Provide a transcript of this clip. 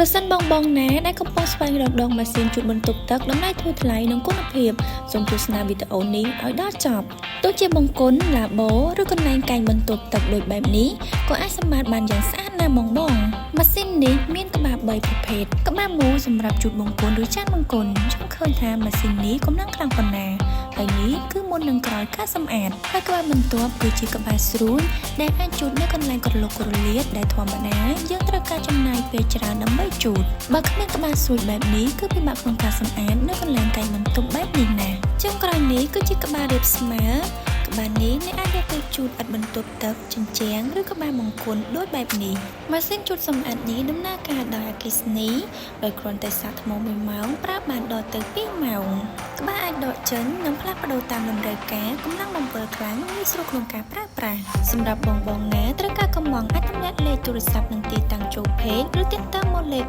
ប្រសិនបងណាដែលកំពុងស្វែងរកដងម៉ាស៊ីនជូតបន្ទប់ទឹកតម្លៃធូរថ្លៃនិងគុណភាពសូមទស្សនាវីដេអូនេះឲ្យដល់ចប់ទោះជាបង្គន់ឡាបូឬកន្លែងកែងបន្ទប់ទឹកដូចបែបនេះក៏អាចសម្អាតបានយ៉ាងស្អាតណាស់បងម៉ាស៊ីននេះមានក្បាល3ប្រភេទក្បាលមូលសម្រាប់ជូតបង្គន់ឬចានបង្គន់ខ្ញុំឃើញថាម៉ាស៊ីននេះកម្លាំងខ្លាំងប៉ុណ្ណាហើយនេះគឺមុននឹងក្រោយការសម្អាតហើយក្បាលបន្ទាប់គឺជាក្បាលស្រួចដែលអាចជូតនៅកន្លែងក្រឡុកក្រលាតដែលធម្មតាយើងត្រូវការចំណាយពេលច្រើនដើម្បីជូតបើគ្មានក្បាលស្រួចបែបនេះគឺពិបាកក្នុងការសម្អាតនៅកន្លែងកែងបន្ទប់បែបនេះណាចុងក្រោយនេះគឺជាក្បាលរាបស្មើក្បាលនេះអ្នកអាចយកទៅជូតឥដ្ឋបន្ទប់ទឹកជញ្ជាំងឬក្បាលបង្គន់ដូចបែបនេះម៉ាស៊ីនជូតសម្អាតនេះដំណើរការដោយអគ្គិសនីដោយគ្រាន់តែសាកថ្ម1ម៉ោងប្រើបានដល់ទៅ2ម៉ោងក្បាលអាចដកចេញនិងផ្លាស់ប្ដូរតាមតម្រូវការកម្លាំងបំពេខ្លាំងងាយស្រួលក្នុងការប្រើប្រាស់សម្រាប់បងណាត្រូវការកម្មង់អាចទម្លាក់លេខទូរស័ព្ទនិងទីតាំងចូលពេកឬទាក់ទងមកលេខ